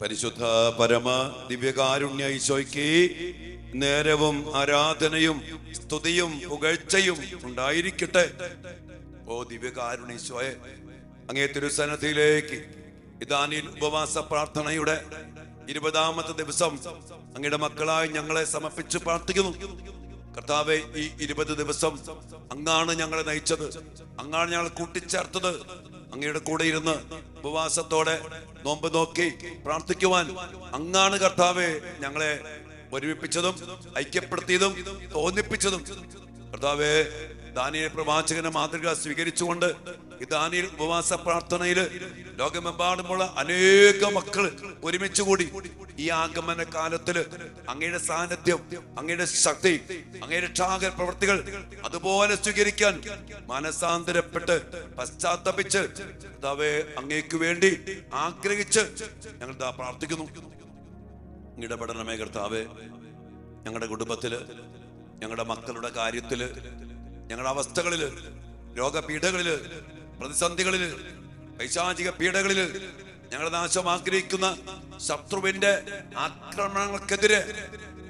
പരിശുദ്ധ പരമ ദിവ്യകാരുണ്യ ഈശോയ്ക്ക് നേരവും ആരാധനയും സ്തുതിയും പുകഴ്ചയും ഉണ്ടായിരിക്കട്ടെ. ഓ ദിവ്യകാരുണ്യ ഈശോയെ, അങ്ങേ തിരുസന്നിധിയിലേക്ക് ദാനിയേൽ ഉപവാസ പ്രാർത്ഥനയുടെ 20ാമത്തെ ദിവസം അങ്ങയുടെ മക്കളായി ഞങ്ങളെ സമർപ്പിച്ച് പ്രാർത്ഥിക്കുന്നു. കർത്താവെ, ഈ 20 ദിവസം അങ്ങാണ് ഞങ്ങളെ നയിച്ചത്, അങ്ങാണ് ഞങ്ങൾ കൂട്ടിച്ചേർത്തത്. അങ്ങയുടെ കൂടെ ഇരുന്ന് ഉപവാസത്തോടെ നോമ്പ് നോക്കി പ്രാർത്ഥിക്കുവാൻ അങ്ങാണ് കർത്താവെ ഞങ്ങളെ ഒരുമിപ്പിച്ചതും ഐക്യപ്പെടുത്തിയതും തോന്നിപ്പിച്ചതും. കർത്താവെ, ദാനിയേൽ പ്രവാചകനെ മാതൃക സ്വീകരിച്ചുകൊണ്ട് ഈ ദാനിയേൽ ഉപവാസ പ്രാർത്ഥനയില് ലോകമെമ്പാടുമുള്ള അനേക മക്കൾ ഒരുമിച്ച് കൂടി ഈ ആഗമന കാലത്തില് അങ്ങയുടെ സാന്നിധ്യം, അങ്ങയുടെ ശക്തി, അങ്ങയുടെ രക്ഷാകര പ്രവൃത്തികൾ അതുപോലെ സ്വീകരിക്കാൻ മനസാന്തരപ്പെട്ട് പശ്ചാത്തപിച്ച് കർത്താവേ അങ്ങേക്ക് വേണ്ടി ആഗ്രഹിച്ച് ഞങ്ങൾ പ്രാർത്ഥിക്കുന്നു. ഇടപെടണമേ കർത്താവേ, ഞങ്ങളുടെ കുടുംബത്തില്, ഞങ്ങളുടെ മക്കളുടെ കാര്യത്തില്, ഞങ്ങളുടെ അവസ്ഥകളില്, രോഗപീഠകളില്, പ്രതിസന്ധികളില്, പൈശാചിക പീഡകളില്, ഞങ്ങളുടെ നാശം ആഗ്രഹിക്കുന്ന ശത്രുവിന്റെ ആക്രമണങ്ങൾക്കെതിരെ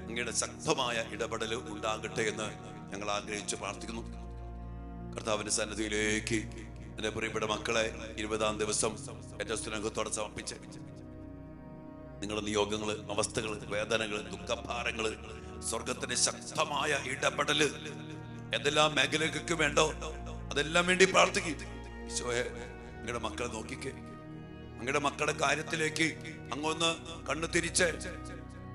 അങ്ങയുടെ ശക്തമായ ഇടപെടൽ ഉണ്ടാകട്ടെ എന്ന് ഞങ്ങൾ ആഗ്രഹിച്ച് പ്രാർത്ഥിക്കുന്നു. കർത്താവിന്റെ സന്നിധിയിലേക്ക് എന്റെ പ്രിയപ്പെട്ട മക്കളെ 20ാം ദിവസം ഏറ്റവും സ്നേഹത്തോടെ സമർപ്പിച്ച് നിങ്ങളുടെ നിയോഗങ്ങള്, അവസ്ഥകള്, വേദനകള്, ദുഃഖഭാരങ്ങള്, സ്വർഗത്തിന്റെ ശക്തമായ ഇടപെടല് എന്തെല്ലാം മേഖലകൾക്ക് വേണ്ടോ അതെല്ലാം വേണ്ടി പ്രാർത്ഥിക്കും. ഈശോയെ, അങ്ങയുടെ മക്കളെ നോക്കിക്കേ. അങ്ങയുടെ മക്കളുടെ കാര്യത്തിലേക്ക് അങ്ങൊന്ന് കണ്ണു തിരിച്ച്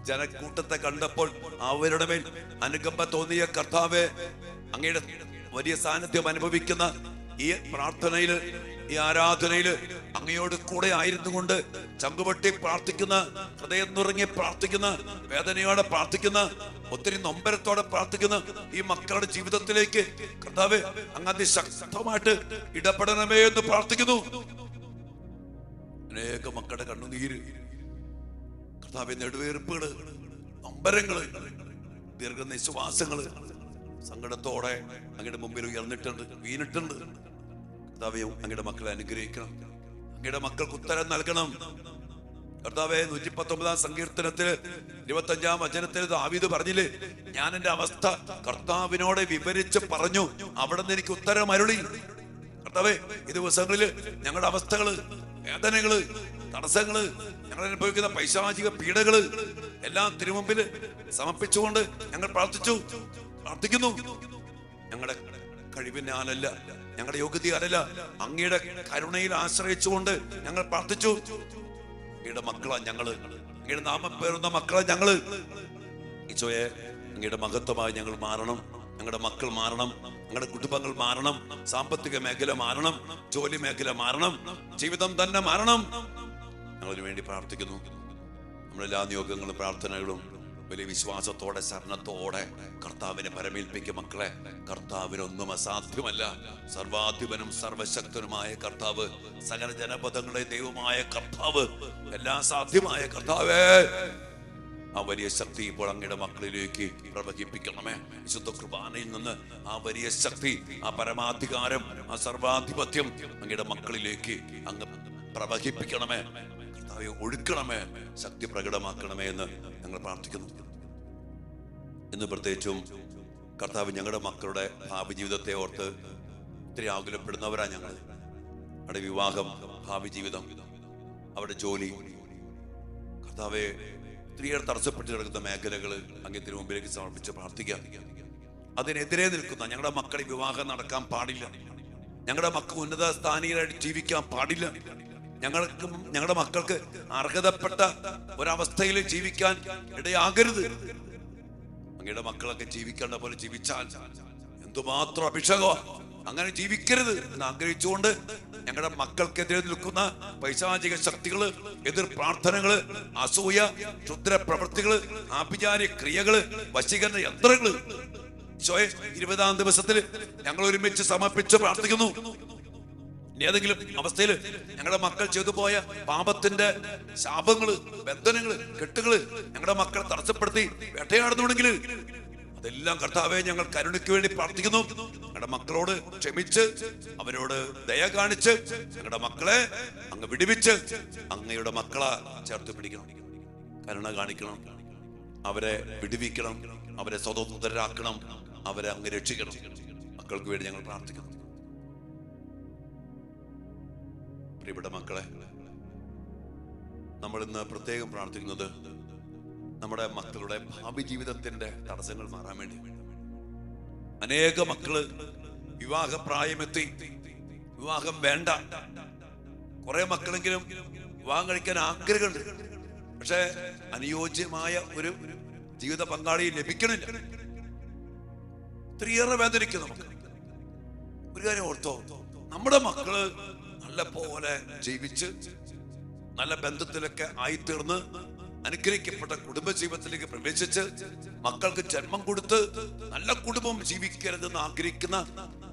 ജനക്കൂട്ടത്തെ കണ്ടപ്പോൾ അവരുടെ മേൽ അനുകമ്പ തോന്നിയ കർത്താവെ, അങ്ങയുടെ വലിയ സാന്നിധ്യം അനുഭവിക്കുന്ന ഈ പ്രാർത്ഥനയില്, ഈ ആരാധനയില് അങ്ങയോട് കൂടെ ആയിരുന്നു കൊണ്ട് ചങ്കുപൊട്ടി പ്രാർത്ഥിക്കുന്ന, ഹൃദയം നുറങ്ങി പ്രാർത്ഥിക്കുന്ന, വേദനയോടെ പ്രാർത്ഥിക്കുന്ന, ഒത്തിരി നൊമ്പരത്തോടെ പ്രാർത്ഥിക്കുന്ന ഈ മക്കളുടെ ജീവിതത്തിലേക്ക് കർത്താവേ അങ്ങ് അതിശക്തമായിട്ട് ഇടപെടണമേ എന്ന് പ്രാർത്ഥിക്കുന്നു. അനേക മക്കളുടെ കണ്ണുനീര് കർത്താവേ, നെടുവേർപ്പുകള്, നൊമ്പരങ്ങള്, ദീർഘനിശ്വാസങ്ങള് സങ്കടത്തോടെ അങ്ങയുടെ മുമ്പിൽ ഉയർന്നിട്ടുണ്ട്, വീണിട്ടുണ്ട്. കർത്താവേ, അങ്ങയുടെ മക്കളെ അനുഗ്രഹിക്കണം, അങ്ങയുടെ മക്കൾക്ക് ഉത്തരം നൽകണം. കർത്താവേ, 119ാം സങ്കീർത്തനത്തില് 25ാം വചനത്തിൽ ദാവീദ് പറഞ്ഞില്ലേ, ഞാൻ എന്റെ അവസ്ഥ കർത്താവിനോട് വിവരിച്ച് പറഞ്ഞു, അവിടെ നിന്ന് എനിക്ക് ഉത്തരം അരുളി. കർത്താവേ, ഈ ദിവസങ്ങളില് ഞങ്ങളുടെ അവസ്ഥകള്, വേദനകള്, തടസ്സങ്ങള്, ഞങ്ങൾ അനുഭവിക്കുന്ന പൈശാചിക പീഡകള് എല്ലാം തിരുമുമ്പില് സമർപ്പിച്ചുകൊണ്ട് ഞങ്ങൾ പ്രാർത്ഥിക്കുന്നു. ഞങ്ങളുടെ കഴിവിനാലല്ല, ഞങ്ങളുടെ യോഗ്യതയാലല്ല, അങ്ങയുടെ കരുണയിൽ ആശ്രയിച്ചുകൊണ്ട് ഞങ്ങൾ പ്രാർത്ഥിച്ചു. അങ്ങയുടെ മക്കളാ ഞങ്ങള്, അങ്ങയുടെ നാമം പേറുന്ന മക്കളാ ഞങ്ങള്. ഈശോയെ, അങ്ങയുടെ മഹത്വമായി ഞങ്ങൾ മാറണം, ഞങ്ങളുടെ മക്കൾ മാറണം, ഞങ്ങളുടെ കുടുംബങ്ങൾ മാറണം, സാമ്പത്തിക മേഖല മാറണം, ജോലി മേഖല മാറണം, ജീവിതം തന്നെ മാറണം. ഞങ്ങളതിനു വേണ്ടി പ്രാർത്ഥിക്കുന്നു. നമ്മളെല്ലാ നിയോഗങ്ങളും പ്രാർത്ഥനകളും വലിയ വിശ്വാസത്തോടെ, ശരണത്തോടെ കർത്താവിനെ പരമേൽപ്പിക്കും. മക്കളെ, കർത്താവിനൊന്നും അസാധ്യമല്ല. സർവാധിപനും സർവശക്തനുമായ കർത്താവ്, സകല ജനപദങ്ങളുടെ ദൈവമായ കർത്താവ്, എല്ലാം സാധ്യമായ കർത്താവേ, ആ വലിയ ശക്തി ഇപ്പോൾ അങ്ങയുടെ മക്കളിലേക്ക് പ്രവഹിപ്പിക്കണമേ. വിശുദ്ധ കുർബാനയിൽ നിന്ന് ആ വലിയ ശക്തി, ആ പരമാധികാരം, ആ സർവാധിപത്യം അങ്ങയുടെ മക്കളിലേക്ക് അങ്ങ് പ്രവഹിപ്പിക്കണമേ. കർത്താവെ, ഒഴുക്കണമേ, ശക്തി പ്രകടമാക്കണമേ എന്ന് ഞങ്ങൾ പ്രാർത്ഥിക്കുന്നു. ഇന്ന് പ്രത്യേകിച്ചും കർത്താവ് ഞങ്ങളുടെ മക്കളുടെ ഭാവി ജീവിതത്തെ ഓർത്ത് ഒത്തിരി ആകുലപ്പെടുന്നവരാ ഞങ്ങൾ. അവരുടെ വിവാഹം, ഭാവി ജീവിതം, അവരുടെ ജോലി, കർത്താവെ, ഒത്തിരിയേറെ തടസ്സപ്പെട്ട് കിടക്കുന്ന മേഖലകൾ അങ്ങേത്തിന് മുമ്പിലേക്ക് സമർപ്പിച്ച് പ്രാർത്ഥിക്കാം. അതിനെതിരെ നിൽക്കുന്ന ഞങ്ങളുടെ മക്കളെ വിവാഹം നടക്കാൻ പാടില്ല, ഞങ്ങളുടെ മക്കൾ ഉന്നത സ്ഥാനീയരായിട്ട് ജീവിക്കാൻ പാടില്ല, ഞങ്ങളുടെ മക്കൾക്ക് അർഹതപ്പെട്ട ഒരവസ്ഥയിൽ ജീവിക്കാൻ ഇടയാകരുത്. അങ്ങയുടെ മക്കളൊക്കെ ജീവിക്കേണ്ട പോലെ ജീവിച്ചാൽ എന്തുമാത്രം അഭിഷേകമാണ്. അങ്ങനെ ജീവിക്കരുത് എന്ന് ആഗ്രഹിച്ചുകൊണ്ട് ഞങ്ങളുടെ മക്കൾക്കെതിരെ നിൽക്കുന്ന പൈശാചിക ശക്തികള്, എതിർ പ്രാർത്ഥനകള്, അസൂയ, ക്ഷുദ്ര പ്രവൃത്തികള്, ആഭിചാര ക്രിയകള്, വശീകരണ യന്ത്രങ്ങള്, 20ാം ദിവസത്തിൽ ഞങ്ങൾ ഒരുമിച്ച് സമർപ്പിച്ച് പ്രാർത്ഥിക്കുന്നു. ഏതെങ്കിലും അവസ്ഥയിൽ ഞങ്ങളുടെ മക്കൾ ചെയ്തു പോയ പാപത്തിന്റെ ശാപങ്ങള്, ബന്ധനങ്ങള്, കെട്ടുകള് ഞങ്ങളുടെ മക്കളെ തടസ്സപ്പെടുത്തി വേട്ടയാടുന്നുണ്ടെങ്കിൽ അതെല്ലാം കർത്താവെ ഞങ്ങൾ കരുണയ്ക്ക് വേണ്ടി പ്രാർത്ഥിക്കുന്നു. ഞങ്ങളുടെ മക്കളോട് ക്ഷമിച്ച് അവരോട് ദയ കാണിച്ച് ഞങ്ങളുടെ മക്കളെ അങ്ങ് വിടുവിച്ച് അങ്ങയുടെ മക്കളെ ചേർത്ത് പിടിക്കണം, കരുണ കാണിക്കണം, അവരെ വിടുവിക്കണം, അവരെ സ്വതന്ത്രരാക്കണം, അവരെ അങ്ങ് രക്ഷിക്കണം. മക്കൾക്ക് വേണ്ടി ഞങ്ങൾ പ്രാർത്ഥിക്കുന്നു. പ്രിയപ്പെട്ട മക്കളെ, നമ്മൾ ഇന്ന് പ്രത്യേകം പ്രാർത്ഥിക്കുന്നത് നമ്മുടെ മക്കളുടെ ഭാവി ജീവിതത്തിന്റെ തടസ്സങ്ങൾ മാറാൻ വേണ്ടി. അനേക മക്കള് വിവാഹപ്രായമെത്തി, വിവാഹം വേണ്ട, കുറെ മക്കളെങ്കിലും വിവാഹം കഴിക്കാൻ ആഗ്രഹമുണ്ട്, പക്ഷെ അനുയോജ്യമായ ഒരു ജീവിത പങ്കാളി ലഭിക്കണില്ല. ഒത്തിരിയേറെ വേദനിക്കും നമുക്ക്. ഒരു കാര്യം ഓർത്തോ, നമ്മുടെ മക്കള് നല്ല പോലെ ജീവിച്ച് നല്ല ബന്ധത്തിലൊക്കെ ആയിത്തീർന്ന് അനുഗ്രഹിക്കപ്പെട്ട കുടുംബജീവിതത്തിലേക്ക് പ്രവേശിച്ച് മക്കൾക്ക് ജന്മം കൊടുത്ത് നല്ല കുടുംബം ജീവിക്കരുതെന്ന് ആഗ്രഹിക്കുന്ന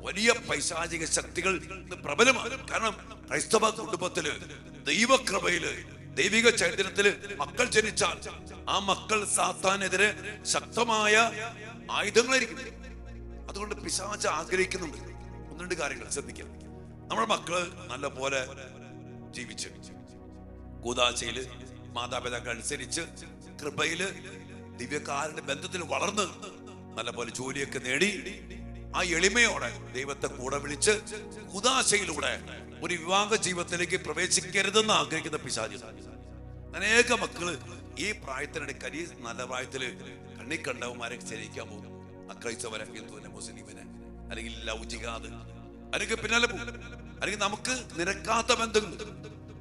വലിയ പൈശാചിക ശക്തികൾ പ്രബലമാണ്. കാരണം ക്രൈസ്തവ കുടുംബത്തില് ദൈവകൃപയില് ദൈവിക ചൈതന്യത്തില് മക്കൾ ജനിച്ചാൽ ആ മക്കൾ സാത്താനെതിരെ ശക്തമായ ആയുധങ്ങളായിരിക്കും. അതുകൊണ്ട് പിശാച് ആഗ്രഹിക്കുന്നുണ്ട്. ഒന്ന് രണ്ട് കാര്യങ്ങൾ ശ്രദ്ധിക്കാം. നമ്മുടെ മക്കള് നല്ല പോലെ ജീവിച്ച് കൂദാശയില് മാതാപിതാക്കൾ അനുസരിച്ച് കൃപയില് ദിവ്യകാരന്റെ ബന്ധത്തിൽ വളർന്ന് നല്ല പോലെ ജോലിയൊക്കെ നേടി ആ എളിമയോടെ ദൈവത്തെ കൂടെ വിളിച്ച് കൂദാശയിലൂടെ ഒരു വിവാഹ ജീവിതത്തിലേക്ക് പ്രവേശിക്കരുതെന്ന് ആഗ്രഹിക്കുന്ന പിശാച്. അനേക മക്കള് ഈ പ്രായത്തിനിടയ്ക്ക് ഈ നല്ല പ്രായത്തില് കണ്ണി കണ്ടവന്മാരെ ശരിക്കാൻ പോകും. അക്രൈസ്തവരെ, ഹിന്ദുവിനെ, മുസ്ലിമിനെ, അല്ലെങ്കിൽ ലൗകികാത്, അല്ലെങ്കിൽ പിന്നാലെ പോകും. അല്ലെങ്കിൽ നമുക്ക് നിരക്കാത്ത ബന്ധങ്ങൾ,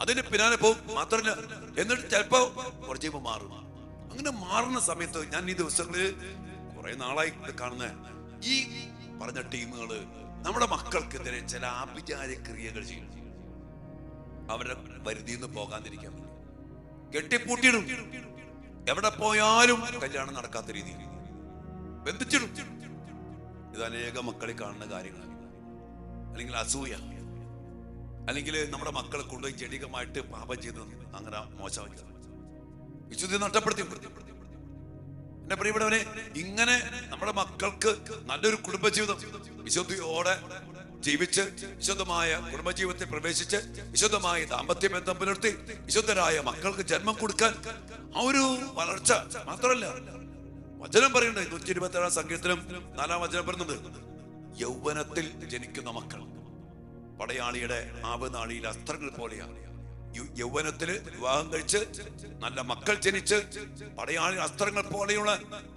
അതിന് പിന്നാലെ പോകും. മാത്രമല്ല, എന്നിട്ട് ചിലപ്പോ കുറച്ച് കഴിയുമ്പോൾ മാറും. അങ്ങനെ മാറുന്ന സമയത്ത് ഞാൻ ഈ ദിവസങ്ങളിൽ കുറെ നാളായി കാണുന്ന ഈ പറഞ്ഞ ടീമുകള് നമ്മുടെ മക്കൾക്കെതിരെ ചില ആഭിചാര ക്രിയകൾ ചെയ്യും. അവരുടെ വരുതിയിൽ നിന്ന് പോകാതിരിക്കാൻ വേണ്ടി കെട്ടിപ്പൂട്ടിയിടും. എവിടെ പോയാലും കല്യാണം നടക്കാത്ത രീതിയിൽ ബന്ധിച്ചിടും. ഇത് അനേക മക്കളിൽ കാണുന്ന കാര്യങ്ങളാണ്. അല്ലെങ്കിൽ അസൂയ, അല്ലെങ്കിൽ നമ്മുടെ മക്കളെ കൊണ്ടുപോയി ജഡികമായിട്ട് പാപം ചെയ്ത് അങ്ങനെ മോശമാക്കി വിശുദ്ധി നഷ്ടപ്പെടുത്തി. എന്റെ പ്രിയപ്പെട്ടവനെ, ഇങ്ങനെ നമ്മുടെ മക്കൾക്ക് നല്ലൊരു കുടുംബജീവിതം വിശുദ്ധിയോടെ ജീവിച്ച് വിശുദ്ധമായ കുടുംബജീവിതത്തിൽ പ്രവേശിച്ച് വിശുദ്ധമായ ദാമ്പത്യ ബന്ധം പുലർത്തി വിശുദ്ധരായ മക്കൾക്ക് ജന്മം കൊടുക്കാൻ ആ ഒരു വളർച്ച മാത്രമല്ല, വചനം പറയുന്നുണ്ട് 127 സങ്കീർത്തനം 4-ാം വചനം പറയുന്നുണ്ട്, യൗവനത്തിൽ ജനിക്കുന്ന മക്കൾ പടയാളിയുടെ ആവനാളിയിൽ അസ്ത്രങ്ങൾ പോലെയാണ്. യൗവനത്തില് വിവാഹം കഴിച്ച് നല്ല മക്കൾ ജനിച്ച് പടയാളി അസ്ത്രങ്ങൾ പോലെയുള്ള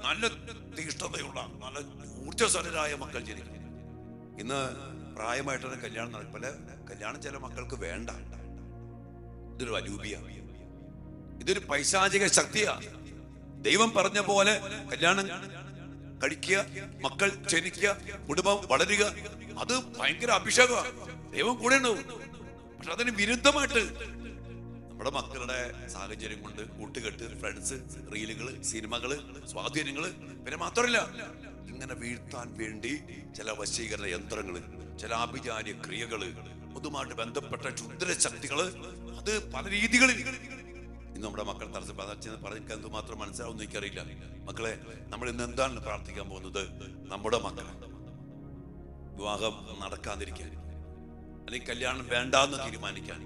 നല്ല തീഷ്ണതയുള്ള നല്ല ഊർജ്ജസ്വലരായ മക്കൾ ജനിക്കും. ഇന്ന് പ്രായമായിട്ടാണ് കല്യാണം നടക്കില്ല. കല്യാണം ചില മക്കൾക്ക് വേണ്ട. ഇതൊരു അരൂപിയാണ്, ഇതൊരു പൈശാചിക ശക്തിയാണ്. ദൈവം പറഞ്ഞ പോലെ കല്യാണം കഴിക്കുക, മക്കൾ ജനിക്കുക, കുടുംബം വളരുക, അത് ഭയങ്കര അഭിഷേകമാണ്. ദൈവം കൂടെ ഉണ്ടാവും. പക്ഷെ അതിന് വിരുദ്ധമായിട്ട് നമ്മുടെ മക്കളുടെ സാഹചര്യം കൊണ്ട് കൂട്ടുകെട്ട്, ഫ്രണ്ട്സ്, റീലുകള്, സിനിമകള്, സ്വാധീനങ്ങള്, പിന്നെ മാത്രമല്ല ഇങ്ങനെ വീഴ്ത്താൻ വേണ്ടി ചില വശീകരണ യന്ത്രങ്ങള്, ചില ആഭിചാര്യ ക്രിയകള്, അതുമായിട്ട് ബന്ധപ്പെട്ട ക്ഷുദ്ര ശക്തികള്, അത് പല രീതികളിൽ ഇന്ന് നമ്മുടെ മക്കൾ തടസ്സം പറഞ്ഞ എന്തുമാത്രം മനസ്സിലാവുമെന്ന് എനിക്കറിയില്ല. മക്കളെ, നമ്മൾ ഇന്ന് എന്താണ് പ്രാർത്ഥിക്കാൻ പോകുന്നത്? നമ്മുടെ മക്കളെ വിവാഹം നടക്കാതിരിക്കാൻ, അല്ലെങ്കിൽ കല്യാണം വേണ്ടാന്ന് തീരുമാനിക്കാൻ,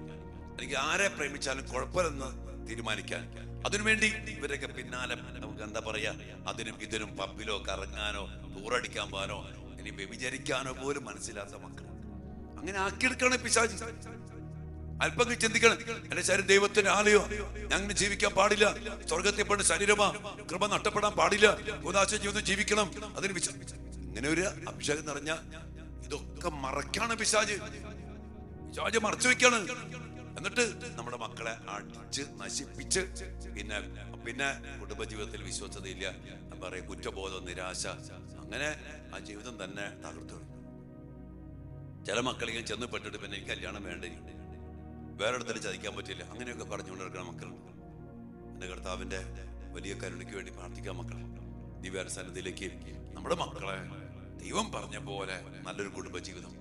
അല്ലെങ്കിൽ ആരെ പ്രേമിച്ചാലും കുഴപ്പമില്ലെന്ന് തീരുമാനിക്കാൻ, അതിനുവേണ്ടി ഇവരൊക്കെ പിന്നാലെ നമുക്ക് എന്താ പറയാ, അതിനും ഇതിനും പബ്ബിലോ കറങ്ങാനോ ടൂറടിക്കാൻ പോകാനോ ഇനി വ്യഭിചരിക്കാനോ പോലും മനസ്സിലാത്ത മക്കൾ അങ്ങനെ ആക്കിയെടുക്കാണ് പിശാചി. അല്പം ചിന്തിക്കണം. എന്റെ ശരീരം ദൈവത്തിന്റെ ആലയോ, ഞങ്ങനെ ജീവിക്കാൻ പാടില്ല, സ്വർഗത്തിൽ പെട്ട് ശരീരമാ, കൃപ നഷ്ടപ്പെടാൻ പാടില്ല, ഉദാശ ജീവിതം ജീവിക്കണം, അതിന് ഇങ്ങനെ ഒരു അഭിഷേകം നിറഞ്ഞ ഇതൊക്കെ മറക്കാണ് പിശാച്. പിശാച് മറച്ചു വെക്കാണ്. എന്നിട്ട് നമ്മുടെ മക്കളെ അടിച്ച് നശിപ്പിച്ച് പിന്നെ കുടുംബജീവിതത്തിൽ വിശ്വസതയില്ല, പറയാ കുറ്റബോധം, നിരാശ, അങ്ങനെ ആ ജീവിതം തന്നെ തകർത്തു. ചില മക്കളിങ്ങനെ ചെന്ന് പെട്ടിട്ട് പിന്നെ എനിക്ക് കല്യാണം വേണ്ട, വേറെടുത്തിൽ ചതിക്കാൻ പറ്റില്ല, അങ്ങനെയൊക്കെ പറഞ്ഞുകൊണ്ടിരിക്കുന്ന മക്കളുണ്ട്. എൻ്റെ കർത്താവിൻ്റെ വലിയ കരുണയ്ക്ക് വേണ്ടി പ്രാർത്ഥിക്കാൻ മക്കളെ ദിവ്യസന്നിധിയിലേക്ക് നമ്മുടെ മക്കളെ ദൈവം പറഞ്ഞ പോലെ നല്ലൊരു കുടുംബജീവിതം.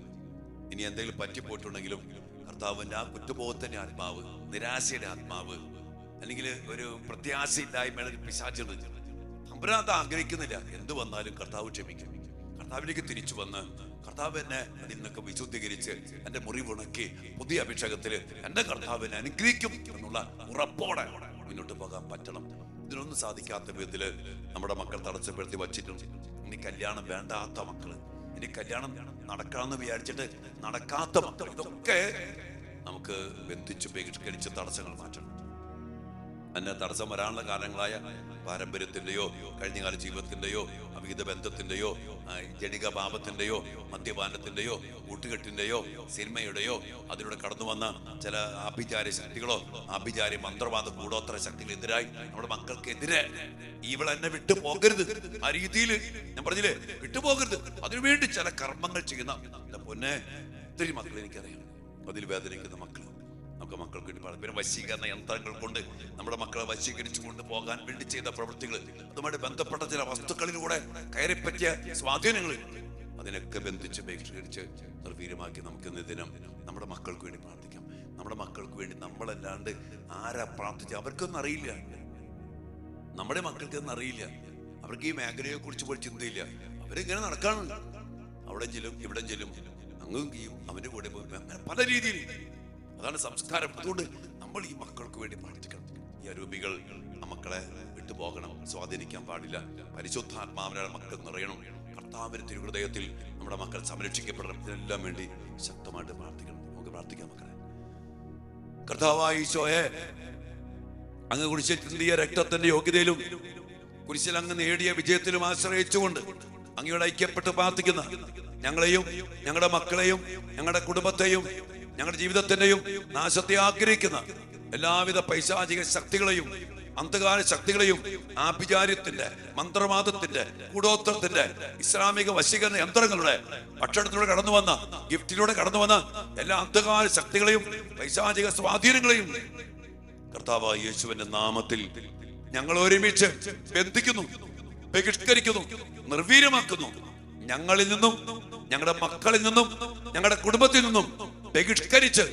ഇനി എന്തെങ്കിലും പറ്റിപ്പോയിട്ടുണ്ടെങ്കിലും കർത്താവിൻ്റെ ആ കുറ്റബോധത്തിന്റെ ആത്മാവ്, നിരാശയുടെ ആത്മാവ്, അല്ലെങ്കിൽ ഒരു പ്രത്യാശയില്ലായ്മയുടെ പിശാചുണ്ട്, അവരത് ആഗ്രഹിക്കുന്നില്ല. എന്ത് വന്നാലും കർത്താവ് ക്ഷമിക്കും. കർത്താവിലേക്ക് തിരിച്ചു വന്ന് കർത്താവ് എന്നെ അതിൽ നിന്നൊക്കെ വിശുദ്ധീകരിച്ച് എൻ്റെ മുറിവുണക്കി പുതിയ അഭിഷേകത്തിൽ എൻ്റെ കർത്താവിനെ അനുഗ്രഹിക്കും എന്നുള്ള ഉറപ്പോടെ മുന്നോട്ട് പോകാൻ പറ്റണം. ഇതിനൊന്നും സാധിക്കാത്ത വിധത്തില് നമ്മുടെ മക്കൾ തടസ്സപ്പെടുത്തി വച്ചിട്ടുണ്ട്. ഇനി കല്യാണം വേണ്ടാത്ത മക്കള്, ഇനി കല്യാണം നടക്കാമെന്ന് വിചാരിച്ചിട്ട് നടക്കാത്ത മക്കൾ, ഇതൊക്കെ നമുക്ക് ബന്ധിച്ച് ബഹിഷ്കരിച്ച് തടസ്സങ്ങൾ മാറ്റണം. എന്നെ തടസ്സം വരാനുള്ള കാരണങ്ങളായ പാരമ്പര്യത്തിന്റെയോ കഴിഞ്ഞകാല ജീവിതത്തിന്റെയോ അവിഹിത ബന്ധത്തിന്റെയോ ജനിക പാപത്തിന്റെയോ മദ്യപാനത്തിന്റെയോ കൂട്ടുകെട്ടിന്റെയോ സിനിമയുടെയോ അതിലൂടെ കടന്നു വന്ന ചില ആഭിചാര ശക്തികളോ ആഭിചാര മന്ത്രവാദ കൂടോത്ര ശക്തികളെതിരായി നമ്മുടെ മക്കൾക്കെതിരെ ഇവളെന്നെ വിട്ടു പോകരുത്, ആ രീതിയിൽ ഞാൻ പറഞ്ഞില്ലേ, വിട്ടുപോകരുത്, അതിനുവേണ്ടി ചില കർമ്മങ്ങൾ ചെയ്യുന്ന എന്റെ പൊന്നെ ഒത്തിരി മക്കൾ എനിക്കറിയാം. അതിൽ വേദനിക്കുന്ന മക്കൾ നമുക്ക് മക്കൾക്ക് വേണ്ടി പാടും. പിന്നെ വശീകരണ യന്ത്രങ്ങൾ കൊണ്ട് നമ്മുടെ മക്കളെ വശീകരിച്ചു കൊണ്ട് പോകാൻ വേണ്ടി ചെയ്ത പ്രവൃത്തികൾ, അതുമായിട്ട് ബന്ധപ്പെട്ട ചില വസ്തുക്കളിലൂടെ കയറിപ്പറ്റിയ സ്വാധീനങ്ങൾ, അതിനൊക്കെ ബന്ധിച്ച് ബഹിഷ്കരിച്ച് നിർവീര്യമാക്കി നമുക്ക് ഇന്ന് ദിനം നമ്മുടെ മക്കൾക്ക് വേണ്ടി പ്രാർത്ഥിക്കാം. നമ്മുടെ മക്കൾക്ക് വേണ്ടി നമ്മളല്ലാണ്ട് ആരാ പ്രാർത്ഥിച്ച അവർക്കൊന്നും അറിയില്ല. നമ്മുടെ മക്കൾക്കൊന്നും അറിയില്ല. അവർക്ക് ഈ മേഖലയെ കുറിച്ച് പോലും ചിന്തയില്ല. അവരിങ്ങനെ നടക്കാണ്, അവിടെ ചെല്ലും ഇവിടെ ചെല്ലും, അങ്ങും ചെയ്യും, അവന്റെ കൂടെ പല രീതിയിൽ. അതാണ് സംസ്കാരം. അതുകൊണ്ട് നമ്മൾ ഈ മക്കൾക്ക് വേണ്ടി പ്രാർത്ഥിക്കണം. ഈ അരൂപികൾ ആ മക്കളെ വിട്ടുപോകണം, സ്വാധീനിക്കാൻ പാടില്ല. പരിശുദ്ധാത്മാവിനെ മക്കൾ നിറയണം. കർത്താവിന്റെ തിരുഹൃദയത്തിൽ നമ്മുടെ മക്കൾ സംരക്ഷിക്കപ്പെടണം. ഇതിനെല്ലാം വേണ്ടി ശക്തമായിട്ട് പ്രാർത്ഥിക്കണം. നമുക്ക് പ്രാർത്ഥിക്കാം മക്കളെ. കർത്താവായ ഈശോയെ, അങ്ങ് കുരിശിൽ ചിന്തിയ രക്തത്തിന്റെ യോഗ്യതയിലും കുരിശിൽ അങ്ങ് നേടിയ വിജയത്തിലും ആശ്രയിച്ചുകൊണ്ട് അങ്ങയോട് ഐക്യപ്പെട്ട് പ്രാർത്ഥിക്കുന്ന ഞങ്ങളെയും ഞങ്ങളുടെ മക്കളെയും ഞങ്ങളുടെ കുടുംബത്തെയും ഞങ്ങളുടെ ജീവിതത്തിന്റെയും നാശത്തെ ആഗ്രഹിക്കുന്ന എല്ലാവിധ പൈശാചിക ശക്തികളെയും അന്ധകാര ശക്തികളെയും ആഭിചാര്യത്തിന്റെ മന്ത്രവാദത്തിന്റെ കൂടോത്രത്തിന്റെ ഇസ്ലാമിക വശീകരണ യന്ത്രങ്ങളുടെ ഭക്ഷണത്തിലൂടെ കടന്നു വന്ന ഗിഫ്റ്റിലൂടെ കടന്നു വന്ന എല്ലാ അന്ധകാര ശക്തികളെയും പൈശാചിക സ്വാധീനങ്ങളെയും കർത്താവായ യേശുവിന്റെ നാമത്തിൽ ഞങ്ങൾ ഒരുമിച്ച് ബന്ധിക്കുന്നു, ബഹിഷ്കരിക്കുന്നു, നിർവീര്യമാക്കുന്നു. ഞങ്ങളിൽ നിന്നും ഞങ്ങളുടെ മക്കളിൽ നിന്നും ഞങ്ങളുടെ കുടുംബത്തിൽ നിന്നും ബഹിഷ്കരിച്ച്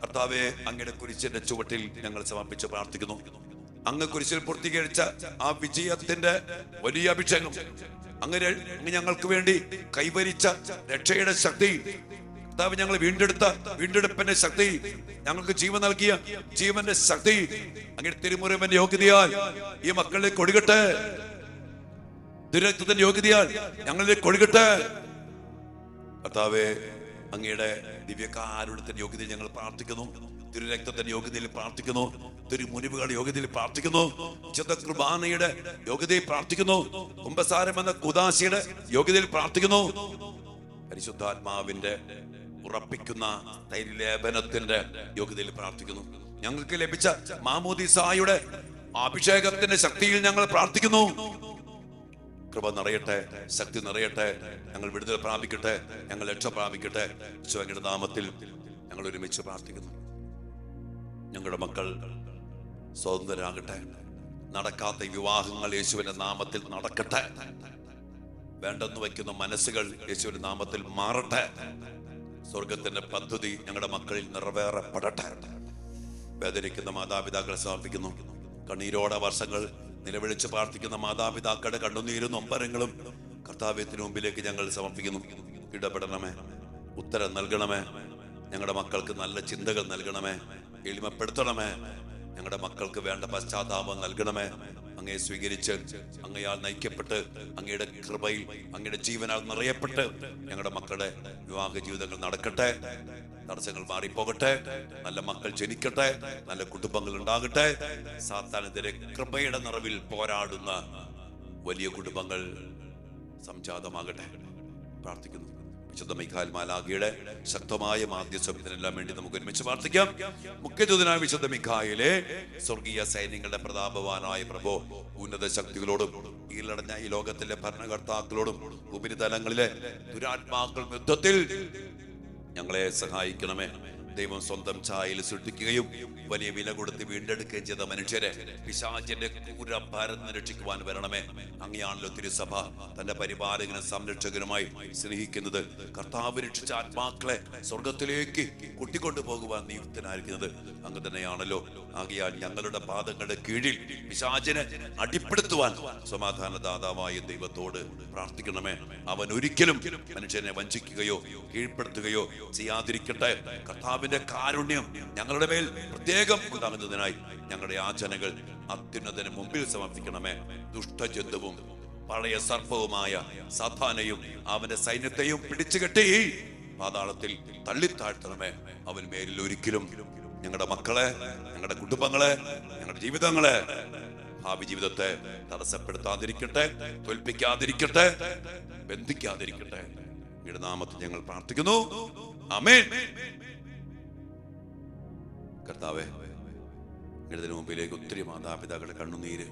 കർത്താവെ അങ്ങയുടെ കുരിശിന്റെ ചുവട്ടിൽ ഞങ്ങൾ സമർപ്പിച്ച് പ്രാർത്ഥിക്കുന്നു. അങ്ങ് കുരിശിൽ പൂർത്തീകരിച്ച ആ വിജയത്തിന്റെ വലിയ അഭിഷേകം, അങ്ങ് ഞങ്ങൾക്ക് വേണ്ടി കൈവരിച്ച രക്ഷയുടെ ശക്തി, കർത്താവ് ഞങ്ങൾ വീണ്ടെടുപ്പിന്റെ ശക്തി, ഞങ്ങൾക്ക് ജീവൻ നൽകിയ ജീവന്റെ ശക്തി അങ്ങയുടെ തിരുമുറിവിന്റെ യോഗ്യതയാൽ ഈ മക്കളിലേക്ക് ഒഴുകട്ടെ. തിരുരക്തത്തിന്റെ യോഗ്യതയാൽ ഞങ്ങളിലേക്ക് ഒഴുകട്ടെ. കർത്താവേ, അങ്ങയുടെ ദിവ്യകാരുണ്യത്തിന്റെ യോഗ്യതയിൽ ഞങ്ങൾ പ്രാർത്ഥിക്കുന്നു. തിരുരക്തത്തിന്റെ യോഗ്യതയിൽ പ്രാർത്ഥിക്കുന്നു. തിരുമുനിവുകളുടെ യോഗ്യതയിൽ പ്രാർത്ഥിക്കുന്നു. വിശുദ്ധ കുർബാനയുടെ യോഗ്യതയിൽ പ്രാർത്ഥിക്കുന്നു. കുംഭസാരം എന്ന കുദാശയുടെ യോഗ്യതയിൽ പ്രാർത്ഥിക്കുന്നു. പരിശുദ്ധാത്മാവിന്റെ ഉറപ്പിക്കുന്ന തൈലലേപനത്തിന്റെ യോഗ്യതയിൽ പ്രാർത്ഥിക്കുന്നു. ഞങ്ങൾക്ക് ലഭിച്ച മാമോദിസായുടെ അഭിഷേകത്തിന്റെ ശക്തിയിൽ ഞങ്ങൾ പ്രാർത്ഥിക്കുന്നു. കൃപ നിറയട്ടെ, ശക്തി നിറയട്ടെ, ഞങ്ങൾ വിടുതൽ പ്രാപിക്കട്ടെ, ഞങ്ങൾ രക്ഷ പ്രാപിക്കട്ടെ. ഈശോയുടെ നാമത്തിൽ ഞങ്ങൾ ഒരുമിച്ച് പ്രാർത്ഥിക്കുന്നു. ഞങ്ങളുടെ മക്കൾ സ്വതന്ത്രരാകട്ടെ. നടക്കാത്ത വിവാഹങ്ങൾ യേശുവിന്റെ നാമത്തിൽ നടക്കട്ടെ. വേണ്ടെന്ന് വയ്ക്കുന്ന മനസ്സുകൾ യേശുവിന്റെ നാമത്തിൽ മാറട്ടെ. സ്വർഗത്തിന്റെ പദ്ധതി ഞങ്ങളുടെ മക്കളിൽ നിറവേറപ്പെടട്ടെ. വേദനിക്കുന്ന മാതാപിതാക്കളെ സമർപ്പിക്കുന്നു. കണ്ണീരോടെ വർഷങ്ങൾ നിലവിളിച്ച് പ്രാർത്ഥിക്കുന്ന മാതാപിതാക്കളുടെ കണ്ണുനീരും നൊമ്പരങ്ങളും കർത്താവ്യത്തിന് മുമ്പിലേക്ക് ഞങ്ങൾ സമർപ്പിക്കുന്നു. ഇടപെടണമേ, ഉത്തരം നൽകണമേ. ഞങ്ങളുടെ മക്കൾക്ക് നല്ല ചിന്തകൾ നൽകണമേ, എളിമപ്പെടുത്തണമേ. ഞങ്ങളുടെ മക്കൾക്ക് വേണ്ട പശ്ചാത്താപം നൽകണമേ. അങ്ങയെ സ്വീകരിച്ച് അങ്ങയാൽ നയിക്കപ്പെട്ട് അങ്ങയുടെ കൃപയിൽ അങ്ങയുടെ ജീവനാൽ നിറയപ്പെട്ട് ഞങ്ങളുടെ മക്കളുടെ വിവാഹ ജീവിതങ്ങൾ നടക്കട്ടെ. തടസ്സങ്ങൾ മാറിപ്പോകട്ടെ. നല്ല മക്കൾ ജനിക്കട്ടെ. നല്ല കുടുംബങ്ങൾ ഉണ്ടാകട്ടെ. സാത്താനെതിരെ കൃപയുടെ നിറവിൽ പോരാടുന്ന വലിയ കുടുംബങ്ങൾ സംജാതമാകട്ടെ. പ്രാർത്ഥിക്കുന്നു. വിശുദ്ധ മിഖായേൽ മാലാഖയുടെ ശക്തമായ മാധ്യസ്ഥം ഇതിനെല്ലാം വേണ്ടി നമുക്ക് ഒരുമിച്ച് പ്രാർത്ഥിക്കാം. മുഖ്യദൂതനായ വിശുദ്ധ മിഖായേലേ, സ്വർഗീയ സൈന്യങ്ങളുടെ പ്രതാപവാനായ പ്രഭോ, ഉന്നത ശക്തികളോടും കീഴടഞ്ഞ ഈ ലോകത്തിലെ ഭരണകർത്താക്കളോടും ഉപരിതലങ്ങളിലെ ദുരാത്മാക്കൾ യുദ്ധത്തിൽ ഞങ്ങളെ സഹായിക്കണമേ. ദൈവം സ്വന്തം ഛായയിൽ സൃഷ്ടിക്കുകയും വലിയ വില കൊടുത്ത് വീണ്ടെടുക്കുകയും ചെയ്ത മനുഷ്യരെ പിശാചിന്റെ ക്രൂരഭാരത്തിന് രക്ഷിക്കുവാൻ വരണമേ. അങ്ങയാണല്ലോ തിരുസഭ തന്റെ പരിപാലകനും സംരക്ഷകനുമായി സ്നേഹിക്കുന്നത്. കർത്താവ് രക്ഷിച്ച ആത്മാക്കളെ സ്വർഗത്തിലേക്ക് കൂട്ടിക്കൊണ്ടു പോകുവാൻ നിയുക്തനായിരിക്കുന്നത് അങ്ങ് തന്നെയാണല്ലോ. ആകയാൽ ഞങ്ങളുടെ പാദങ്ങളുടെ കീഴിൽ പിശാചിനെ അടിപ്പെടുത്തുവാൻ സമാധാനദാതാവായ ദൈവത്തോട് പ്രാർത്ഥിക്കണമേ. അവൻ ഒരിക്കലും മനുഷ്യനെ വഞ്ചിക്കുകയോ കീഴ്പ്പെടുത്തുകയോ ചെയ്യാതിരിക്കട്ടെ. കർത്താവിന്റെ കാരുണ്യം ഞങ്ങളുടെ മേൽ പ്രത്യേകം ഉണ്ടാകുന്നതിനായി ഞങ്ങളുടെ യാചനകൾ അത്യുന്നതന് മുമ്പിൽ സമർപ്പിക്കണമേ. ദുഷ്ടജന്തുവും പഴയ സർപ്പവുമായ സാത്താനെയും അവന്റെ സൈന്യത്തെയും പിടിച്ചുകെട്ടി പാതാളത്തിൽ തള്ളിത്താഴ്ത്തണമേ. അവൻ മേലിൽ ഒരിക്കലും ഞങ്ങളുടെ മക്കളെ, ഞങ്ങളുടെ കുടുംബങ്ങളെ, ഞങ്ങളുടെ ജീവിതങ്ങളെ, ഭാവി ജീവിതത്തെ തടസ്സപ്പെടുത്താതിരിക്കട്ടെ, തോൽപ്പിക്കാതിരിക്കട്ടെ, ബന്ധിക്കാതിരിക്കട്ടെ. അങ്ങയുടെ നാമത്തിൽ ഞങ്ങൾ പ്രാർത്ഥിക്കുന്നു. ആമേൻ. കർത്താവേ, അങ്ങയുടെ മുമ്പിലേക്ക് ഒത്തിരി മാതാപിതാക്കളുടെ കണ്ണുനീര്,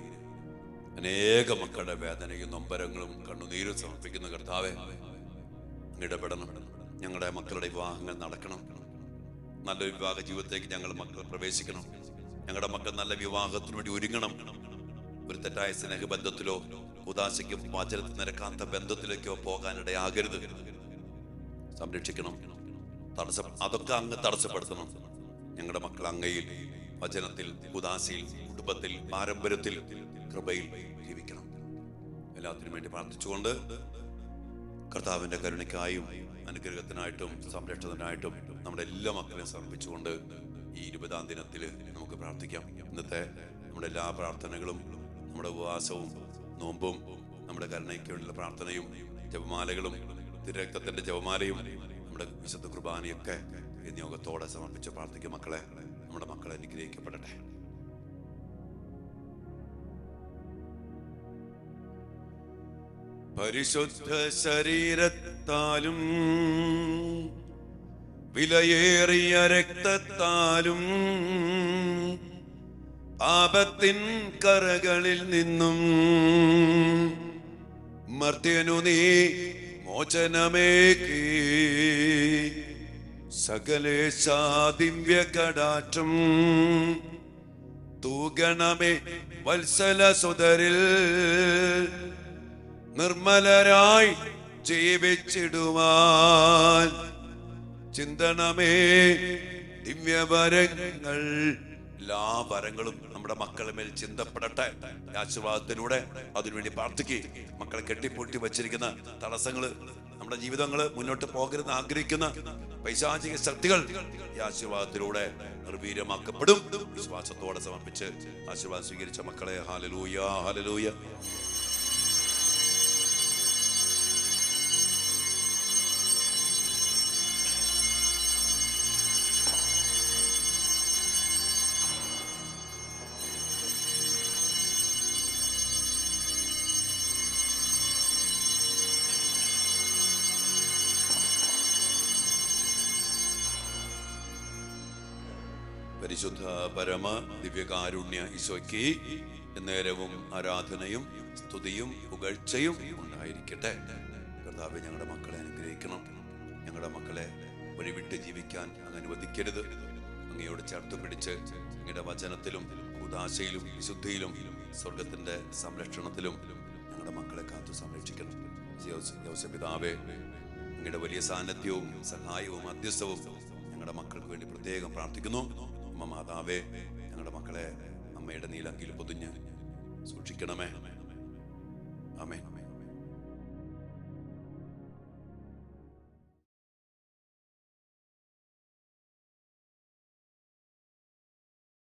അനേക മക്കളുടെ വേദനയും നൊമ്പരങ്ങളും കണ്ണുനീരും സമർപ്പിക്കുന്ന കർത്താവേ, ഇടപെടണം. ഞങ്ങളുടെ മക്കളുടെ വിവാഹങ്ങൾ നടക്കണം. നല്ലൊരു വിവാഹ ജീവിതത്തിലേക്ക് ഞങ്ങൾ മക്കൾ പ്രവേശിക്കണം. ഞങ്ങളുടെ മക്കൾ നല്ല വിവാഹത്തിനു വേണ്ടി ഒരുങ്ങണം. ഒരു തെറ്റായ സ്നേഹബന്ധത്തിലോ ഉദാശയ്ക്കും വചനത്തിൽ നിരക്കാത്ത ബന്ധത്തിലേക്കോ പോകാനിടയാകരുത്. സംരക്ഷിക്കണം. അതൊക്കെ അങ്ങ് തടസ്സപ്പെടുത്തണം. ഞങ്ങളുടെ മക്കൾ അങ്ങയിൽ, വചനത്തിൽ, ഉദാശയിൽ, കുടുംബത്തിൽ, പാരമ്പര്യത്തിൽ, കൃപയിൽ ജീവിക്കണം. എല്ലാത്തിനും വേണ്ടി പ്രാർത്ഥിച്ചുകൊണ്ട് കർത്താവിന്റെ കരുണയ്ക്കായും അനുഗ്രഹത്തിനായിട്ടും സംരക്ഷണത്തിനായിട്ടും നമ്മുടെ എല്ലാ മക്കളെയും സമർപ്പിച്ചുകൊണ്ട് ഈ 20-ാം ദിനത്തിൽ നമുക്ക് പ്രാർത്ഥിക്കാം. ഇന്നത്തെ നമ്മുടെ എല്ലാ പ്രാർത്ഥനകളും, നമ്മുടെ ഉപവാസവും നോമ്പും, നമ്മുടെ കരുണയ്ക്ക് വേണ്ടിയുള്ള പ്രാർത്ഥനയും ജപമാലകളും തിരുരക്തത്തിന്റെ ജപമാലയും നമ്മുടെ വിശുദ്ധ കുർബാനയൊക്കെ നിയോഗത്തോടെ സമർപ്പിച്ച് പ്രാർത്ഥിക്കും. മക്കളെ, നമ്മുടെ മക്കളെ അനുഗ്രഹിക്കപ്പെടട്ടെ. പരിശുദ്ധ ശരീരത്താലും വിലയേറിയ രക്തത്താലും പാപത്തിൻ കറകളിൽ നിന്നും മർത്യനു നീ മോചനമേകി സകലേശാ ദിവ്യ കടാക്ഷം തൂഗണമേ വത്സല സുതരിൽ നിർമ്മലരായി ജീവിച്ചിടുവാൻ ചിന്തണമേ ദിവ്യവരങ്ങൾ. എല്ലാ വരങ്ങളും നമ്മുടെ മക്കളുടെ മേൽ ചിന്തപ്പെടട്ടെ. ആശീർവാദത്തിലൂടെ അതിനുവേണ്ടി പ്രാർത്ഥിക്കുക. മക്കളെ കെട്ടിപ്പൊട്ടി വച്ചിരിക്കുന്ന തടസ്സങ്ങള്, നമ്മുടെ ജീവിതങ്ങള് മുന്നോട്ട് പോകരുതെന്ന് ആഗ്രഹിക്കുന്ന പൈശാചിക ശക്തികൾ ഈ ആശീർവാദത്തിലൂടെ നിർവീര്യമാക്കപ്പെടും. വിശ്വാസത്തോടെ സമർപ്പിച്ച് ആശീർവാദം സ്വീകരിച്ച മക്കളെ, ഹല്ലേലൂയ, ഹല്ലേലൂയ. പരിശുദ്ധ പരമ ദിവ്യകാരുണ്യ ഈശോയ്ക്ക് നേരവും ആരാധനയും സ്തുതിയും പുകഴ്ചയും ഉണ്ടായിരിക്കട്ടെ. കർത്താവേ, ഞങ്ങളുടെ മക്കളെ അനുഗ്രഹിക്കണം. ഞങ്ങളുടെ മക്കളെ വഴിവിട്ട് ജീവിക്കാൻ അങ്ങ് അനുവദിക്കരുത്. അങ്ങയോട് ചേർത്ത് പിടിച്ച് അങ്ങയുടെ വചനത്തിലും ഉദാശയിലും വിശുദ്ധിയിലും സ്വർഗത്തിന്റെ സംരക്ഷണത്തിലും ഞങ്ങളുടെ മക്കളെ കാത്തു സംരക്ഷിക്കണം. യൗസപിതാവേ, അങ്ങയുടെ വലിയ സാന്നിധ്യവും സഹായവും മധ്യസ്ഥവും ഞങ്ങളുടെ മക്കൾക്ക് വേണ്ടി പ്രത്യേകം പ്രാർത്ഥിക്കുന്നു. അമ്മ മാതാവേ, ഞങ്ങളുടെ മക്കളെ അമ്മയുടെ നീലങ്കിയിൽ പൊതിഞ്ഞ് സൂക്ഷിക്കണമേ. ആമേൻ.